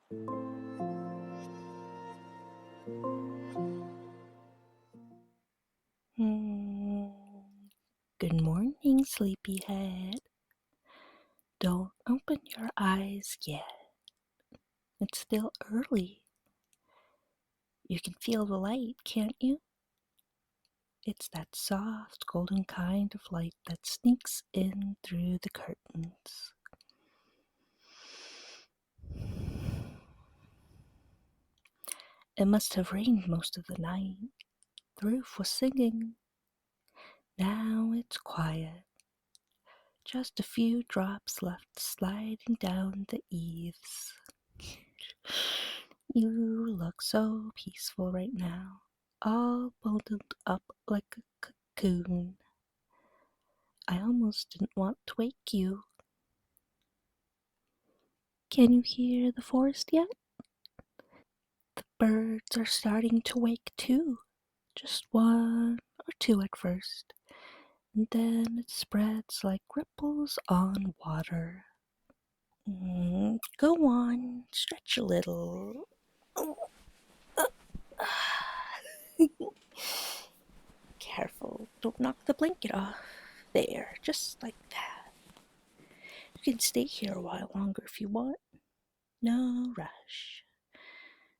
Good morning, sleepyhead. Don't open your eyes yet. It's still early. You can feel the light, can't you? It's that soft, golden kind of light that sneaks in through the curtains. It must have rained most of the night. The roof was singing. Now it's quiet. Just a few drops left sliding down the eaves. You look so peaceful right now, all bundled up like a cocoon. I almost didn't want to wake you. Can you hear the forest yet? The birds are starting to wake too. Just one or two at first, and then it spreads like ripples on water. Go on, stretch a little. Careful, don't knock the blanket off. There, just like that. You can stay here a while longer if you want. No rush.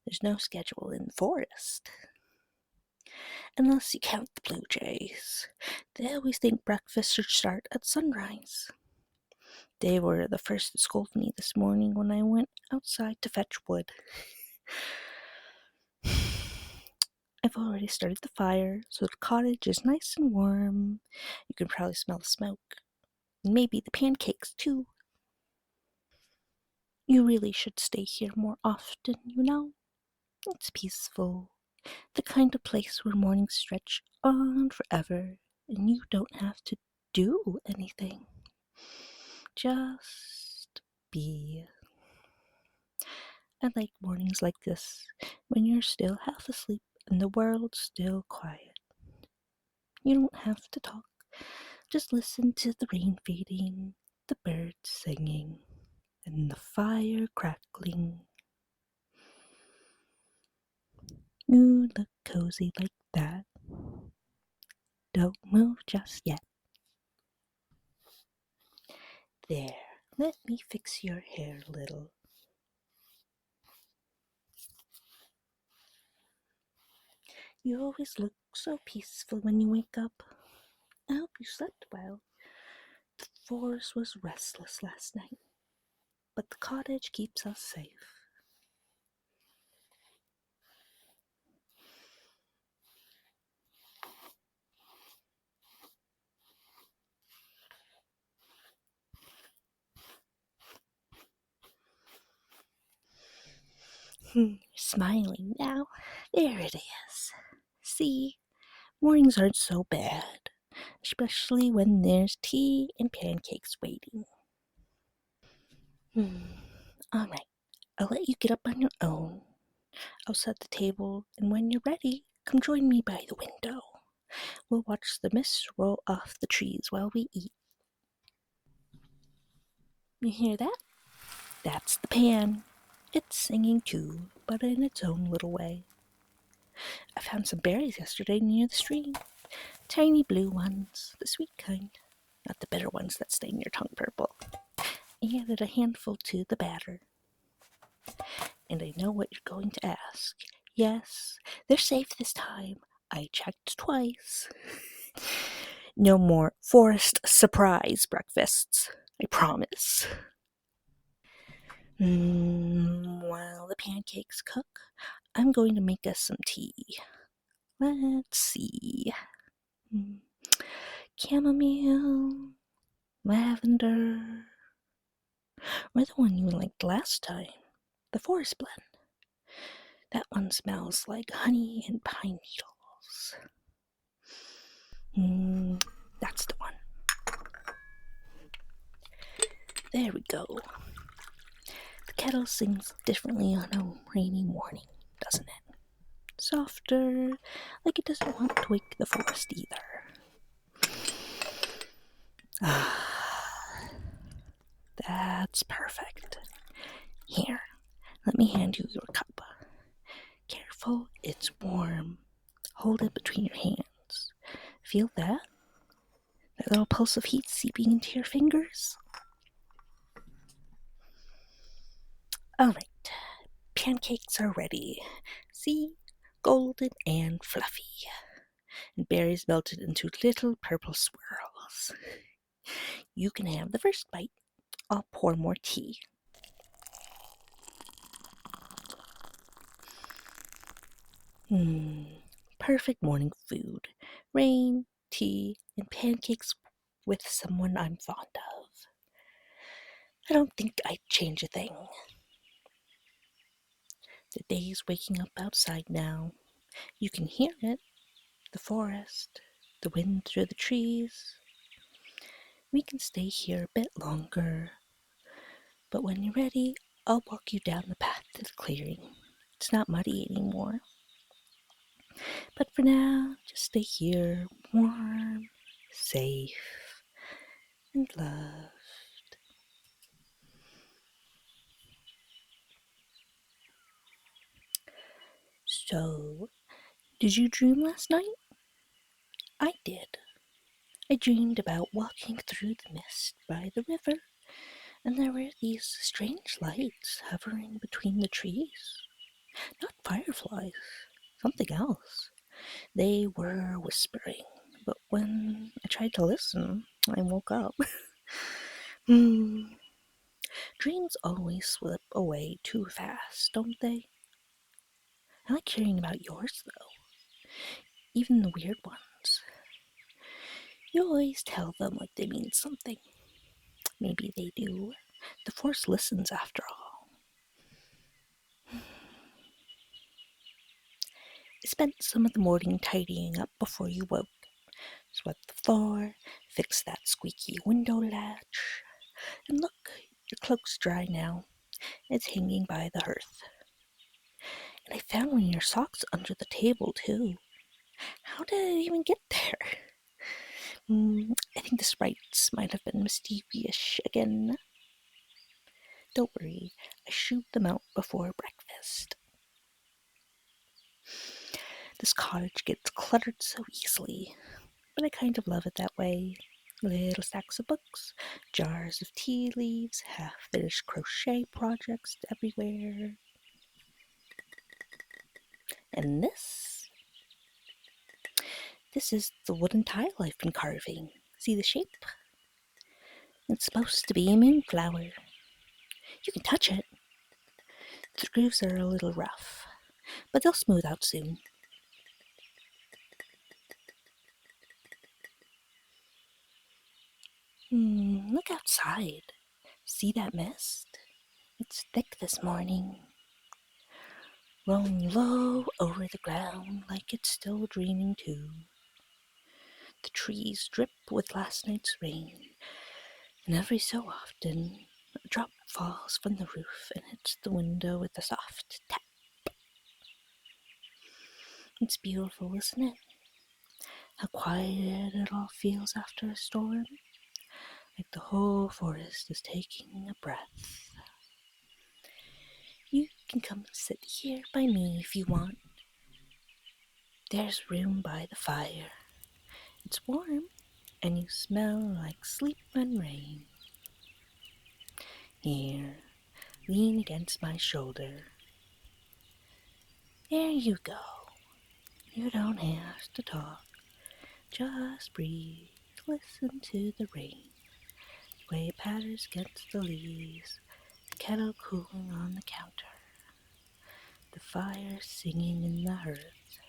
There's no schedule in the forest. Unless you count the blue jays. They always think breakfast should start at sunrise. They were the first to scold me this morning when I went outside to fetch wood. I've already started the fire, so the cottage is nice and warm. You can probably smell the smoke. And maybe the pancakes, too. You really should stay here more often, you know. It's peaceful. The kind of place where mornings stretch on forever, and you don't have to do anything. Just be. I like mornings like this, when you're still half asleep and the world's still quiet. You don't have to talk. Just listen to the rain fading, the birds singing, and the fire crackling. You look cozy like that. Don't move just yet. There, let me fix your hair a little. You always look so peaceful when you wake up. I hope you slept well. The forest was restless last night, but the cottage keeps us safe. Smiling now. There it is. See, mornings aren't so bad, especially when there's tea and pancakes waiting. All right, I'll let you get up on your own. I'll set the table, and when you're ready, come join me by the window. We'll watch the mist roll off the trees while we eat. You hear that? That's the pan. It's singing too, but in its own little way. I found some berries yesterday near the stream. Tiny blue ones, the sweet kind, not the bitter ones that stain your tongue purple. I added a handful to the batter. And I know what you're going to ask. Yes, they're safe this time. I checked twice. No more forest surprise breakfasts, I promise. While the pancakes cook, I'm going to make us some tea. Let's see. Chamomile, lavender, or the one you liked last time, the forest blend. That one smells like honey and pine needles. That's the one. There we go. The kettle sings differently on a rainy morning, doesn't it? Softer, like it doesn't want to wake the forest either. That's perfect. Here, Let me hand you your cup. Careful, it's warm. Hold it between your hands. Feel that? That little pulse of heat seeping into your fingers? Alright, pancakes are ready. See? Golden and fluffy. And berries melted into little purple swirls. You can have the first bite. I'll pour more tea. Perfect morning food. Rain, tea, and pancakes with someone I'm fond of. I don't think I'd change a thing. The day's waking up outside now. You can hear it. The forest, the wind through the trees. We can stay here a bit longer. But when you're ready, I'll walk you down the path to the clearing. It's not muddy anymore. But for now, just stay here, warm, safe, and loved. So, did you dream last night? I did. I dreamed about walking through the mist by the river, and there were these strange lights hovering between the trees. Not fireflies, something else. They were whispering, but when I tried to listen, I woke up. Dreams always slip away too fast, don't they? I like hearing about yours, though, even the weird ones. You always tell them like they mean something. Maybe they do. The Force listens after all. I spent some of the morning tidying up before you woke. Swept the floor, fixed that squeaky window latch. And look, your cloak's dry now. It's hanging by the hearth. And I found one of your socks under the table, too. How did it even get there? I think the sprites might have been mischievous again. Don't worry, I shooed them out before breakfast. This cottage gets cluttered so easily, but I kind of love it that way. Little stacks of books, jars of tea leaves, half-finished crochet projects everywhere. And this is the wooden tile I've been carving. See the shape? It's supposed to be a moonflower. You can touch it. The grooves are a little rough, but they'll smooth out soon. Look outside. See that mist? It's thick this morning, rolling low over the ground like it's still dreaming too. The trees drip with last night's rain, and every so often a drop falls from the roof and hits the window with a soft tap. It's beautiful, isn't it? How quiet it all feels after a storm, like the whole forest is taking a breath. You can come sit here by me if you want. There's room by the fire. It's warm, and you smell like sleep and rain. Here, lean against my shoulder. There you go. You don't have to talk. Just breathe. Listen to the rain. The way it patters against the leaves. The kettle cooling on the counter. The fire singing in the hearth.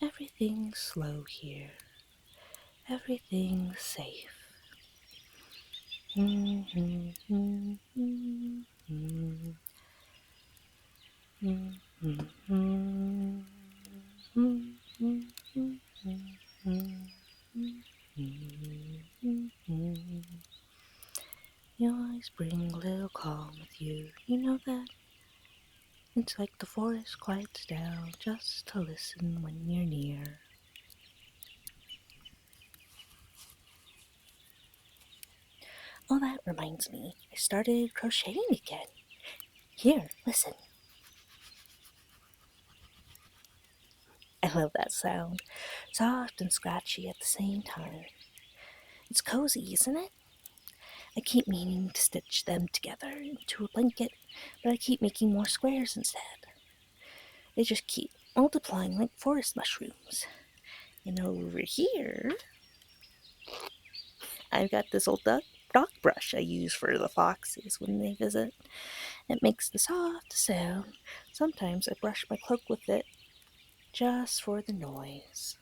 Everything's slow here. Everything's safe. You always bring a little calm with you, you know that? It's like the forest quiets down just to listen when you're near. Oh, that reminds me, I started crocheting again. Here, listen. I love that sound. Soft and scratchy at the same time. It's cozy, isn't it? I keep meaning to stitch them together into a blanket, but I keep making more squares instead. They just keep multiplying like forest mushrooms. And over here, I've got this old dock brush I use for the foxes when they visit. It makes the softest sound. Sometimes I brush my cloak with it just for the noise.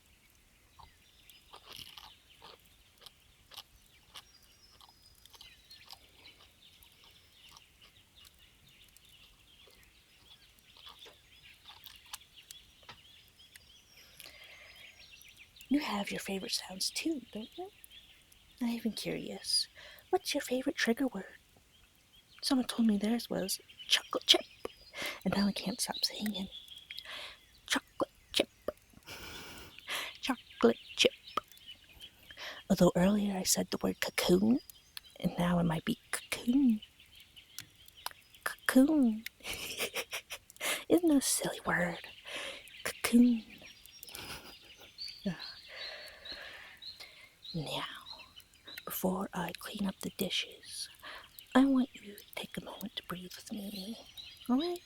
You have your favorite sounds too, don't you? I'm even curious. What's your favorite trigger word? Someone told me theirs was chocolate chip, and now I can't stop saying it. Chocolate chip, chocolate chip. Although earlier I said the word cocoon, and now it might be cocoon. Cocoon. Isn't that a silly word? Cocoon. Now, before I clean up the dishes, I want you to take a moment to breathe with me. Alright?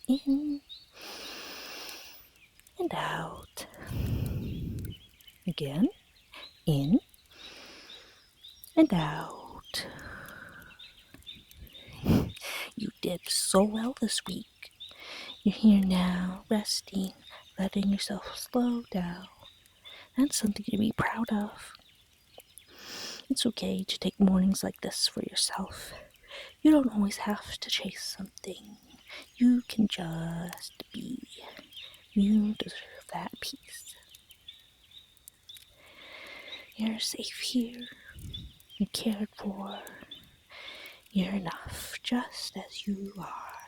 In and out. Again. In and out. You did so well this week. You're here now, resting, letting yourself slow down. That's something to be proud of. It's okay to take mornings like this for yourself. You don't always have to chase something. You can just be. You deserve that peace. You're safe here. You're cared for. You're enough just as you are.